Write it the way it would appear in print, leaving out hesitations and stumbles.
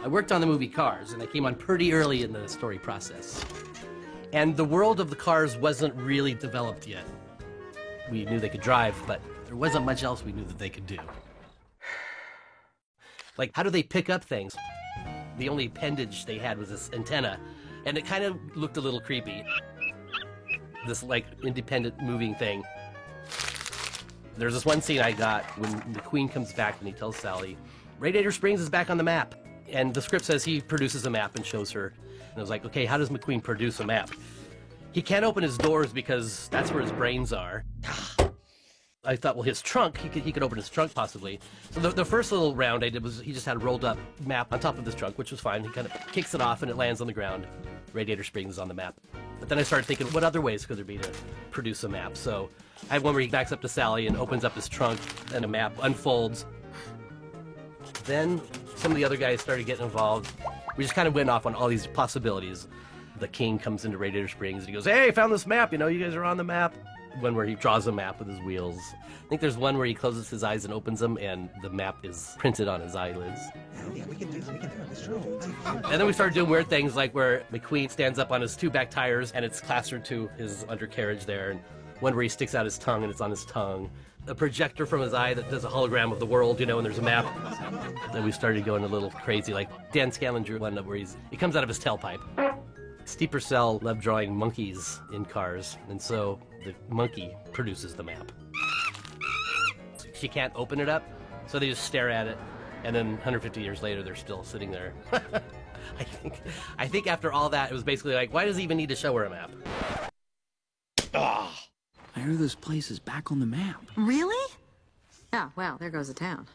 worked on the movie Cars, and I came on pretty early in the story process. And the world of the cars wasn't really developed yet. We knew they could drive, but there wasn't much else we knew that they could do. Like, how do they pick up things? The only appendage they had was this antenna, and it kind of looked a little creepy. This, like, independent moving thing. There's this one scene I got when McQueen comes back and he tells Sally, Radiator Springs is back on the map. And the script says he produces a map and shows her. And I was like, okay, how does McQueen produce a map? He can't open his doors because that's where his brains are. I thought, well, his trunk, he could open his trunk possibly. So the first little round I did was he just had a rolled up map on top of his trunk, which was fine. He kind of kicks it off and it lands on the ground. Radiator Springs is on the map. But then I started thinking, what other ways could there be to produce a map? So I have one where he backs up to Sally and opens up his trunk and a map unfolds. Then some of the other guys started getting involved. We just kind of went off on all these possibilities. The king comes into Radiator Springs and he goes, hey, I found this map, you guys are on the map. One where he draws a map with his wheels. I think there's one where he closes his eyes and opens them and the map is printed on his eyelids. Yeah, we can do this, true. And then we started doing weird things like where McQueen stands up on his two back tires and it's plastered to his undercarriage there, and one where he sticks out his tongue and it's on his tongue. A projector from his eye that does a hologram of the world, and there's a map. Then we started going a little crazy, like Dan Scanlon drew one where he comes out of his tailpipe. Steve Purcell loved drawing monkeys in cars, and so the monkey produces the map. She can't open it up, so they just stare at it, and then 150 years later, they're still sitting there. I think after all that, it was basically like, why does he even need to show her a map? I hear this place is back on the map. Really? Oh, well, there goes the town.